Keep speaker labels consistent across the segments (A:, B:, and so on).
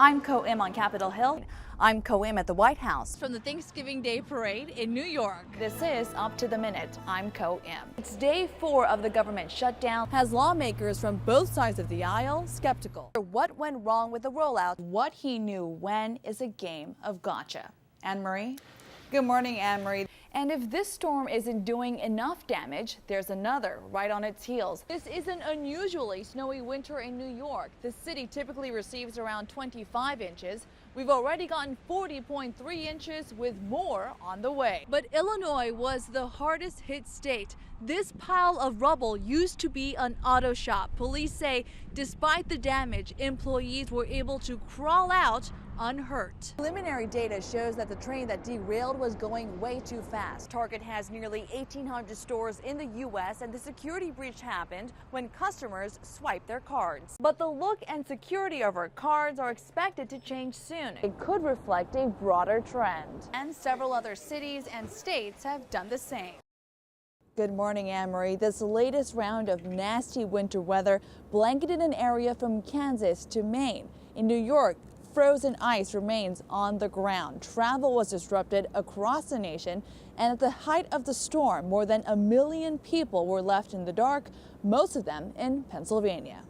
A: I'm Ko-Im on Capitol Hill. I'm Ko-Im at the White House.
B: From the Thanksgiving Day Parade in New York.
A: This is Up to the Minute. I'm Ko-Im. It's day 4 of the government shutdown. Has lawmakers from both sides of the aisle skeptical. What went wrong with the rollout? What he knew when is a game of gotcha. Anne-Marie? Good morning, Anne-Marie. And if this storm isn't doing enough damage, there's another right on its heels. This is an unusually snowy winter in New York. The city typically receives around 25 inches. We've already gotten 40.3 inches with more on the way.
B: But Illinois was the hardest hit state. This pile of rubble used to be an auto shop. Police say despite the damage, employees were able to crawl out unhurt.
A: Preliminary data shows that the train that derailed was going way too fast. Target has nearly 1,800 stores in the U.S. and the security breach happened when customers swiped their cards. But the look and security of our cards are expected to change soon. It could reflect a broader trend. And several other cities and states have done the same. Good morning, Anne-Marie. This latest round of nasty winter weather blanketed an area from Kansas to Maine. In New York, frozen ice remains on the ground. Travel was disrupted across the nation, and at the height of the storm, more than 1 million people were left in the dark, most of them in Pennsylvania.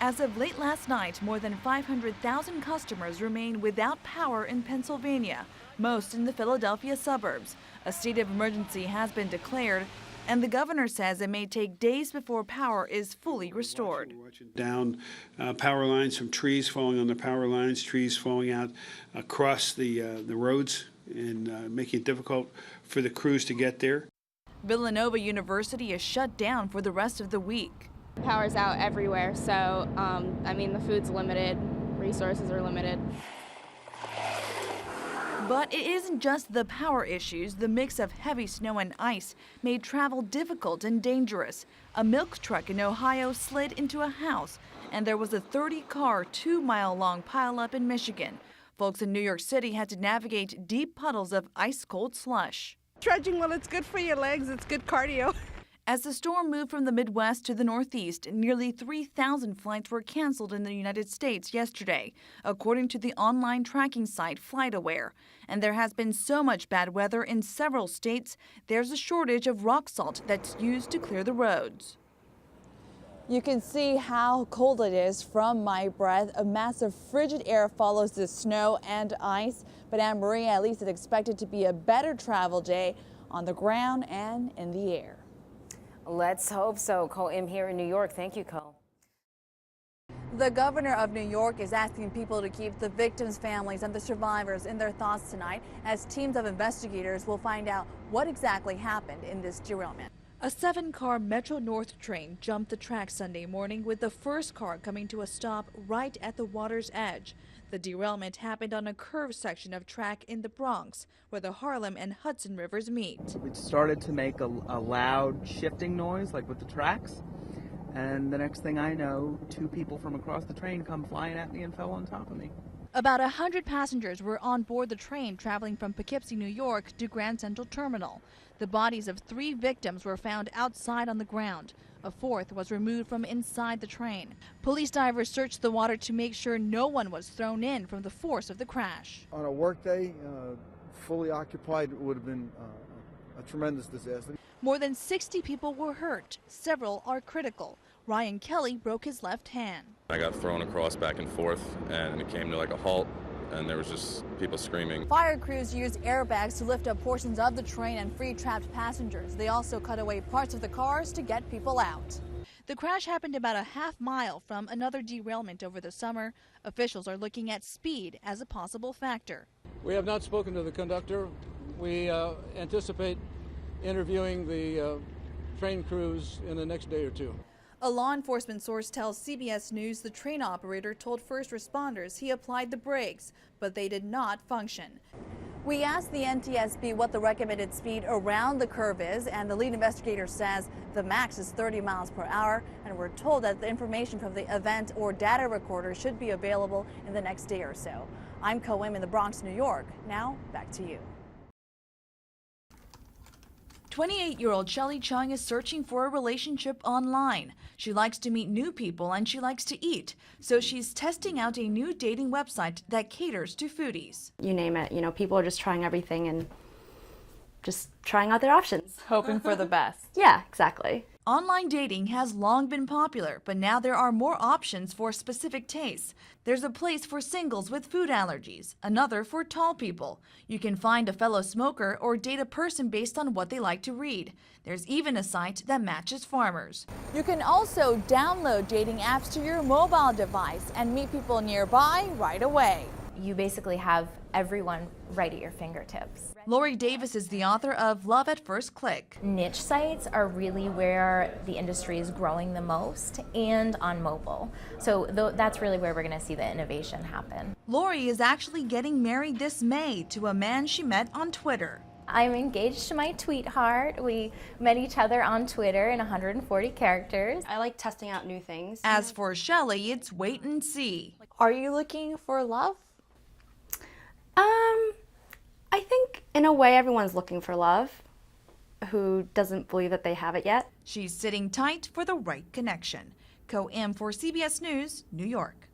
A: As of late last night, more than 500,000 customers remain without power in Pennsylvania, most in the Philadelphia suburbs. A state of emergency has been declared, and the governor says it may take days before power is fully restored.
C: Down power lines from trees falling on the power lines, trees falling out across the roads and making it difficult for the crews to get there.
A: Villanova University is shut down for the rest of the week.
D: Power's out everywhere, so I mean the food's limited, resources are limited.
A: But it isn't just the power issues. The mix of heavy snow and ice made travel difficult and dangerous. A milk truck in Ohio slid into a house, and there was a 30-car, 2-mile-long pileup in Michigan. Folks in New York City had to navigate deep puddles of ice-cold slush.
E: Trudging, well, it's good for your legs. It's good cardio.
A: As the storm moved from the Midwest to the Northeast, nearly 3,000 flights were canceled in the United States yesterday, according to the online tracking site FlightAware. And there has been so much bad weather in several states, there's a shortage of rock salt that's used to clear the roads. You can see how cold it is from my breath. A mass of frigid air follows the snow and ice. But Anne-Marie, at least it's expected to be a better travel day on the ground and in the air.
F: Let's hope so. Ko-Im here in New York. Thank you, Ko.
A: The governor of New York is asking people to keep the victims' families and the survivors in their thoughts tonight as teams of investigators will find out what exactly happened in this derailment.
B: A 7-car Metro North train jumped the track Sunday morning with the first car coming to a stop right at the water's edge. The derailment happened on a curved section of track in the Bronx, where the Harlem and Hudson rivers meet.
G: It started to make a loud shifting noise, like with the tracks. And the next thing I know, 2 people from across the train come flying at me and fell on top of me.
B: About 100 passengers were on board the train traveling from Poughkeepsie, New York to Grand Central Terminal. The bodies of 3 victims were found outside on the ground. A 4th was removed from inside the train. Police divers searched the water to make sure no one was thrown in from the force of the crash.
H: On a workday, fully occupied, would have been a tremendous disaster.
B: More than 60 people were hurt. Several are critical. Ryan Kelly broke his left hand.
I: I got thrown across back and forth, and it came to like a halt, and there was just people screaming.
A: Fire crews used airbags to lift up portions of the train and free trapped passengers. They also cut away parts of the cars to get people out.
B: The crash happened about a half-mile from another derailment over the summer. Officials are looking at speed as a possible factor.
J: We have not spoken to the conductor. We anticipate interviewing the train crews in the next day or 2.
A: A law enforcement source tells CBS News the train operator told first responders he applied the brakes, but they did not function. We asked the NTSB what the recommended speed around the curve is, and the lead investigator says the max is 30 miles per hour, and we're told that the information from the event or data recorder should be available in the next day or so. I'm Ko-Im in the Bronx, New York. Now, back to you.
B: 28-year-old Shelley Chung is searching for a relationship online. She likes to meet new people and she likes to eat, so she's testing out a new dating website that caters to foodies.
K: You name it, people are just trying everything and just trying out their options.
A: Hoping for the best.
K: Yeah, exactly.
B: Online dating has long been popular, but now there are more options for specific tastes. There's a place for singles with food allergies, another for tall people. You can find a fellow smoker or date a person based on what they like to read. There's even a site that matches farmers.
A: You can also download dating apps to your mobile device and meet people nearby right away.
L: You basically have everyone right at your fingertips.
B: Lori Davis is the author of Love at First Click.
L: Niche sites are really where the industry is growing the most, and on mobile. So that's really where we're going to see the innovation happen.
B: Lori is actually getting married this May to a man she met on Twitter.
L: I'm engaged to my tweetheart. We met each other on Twitter in 140 characters.
K: I like testing out new things.
B: As for Shelley, it's wait and see.
A: Are you looking for love?
K: I think in a way everyone's looking for love who doesn't believe that they have it yet.
B: She's sitting tight for the right connection. Ko Im for CBS News, New York.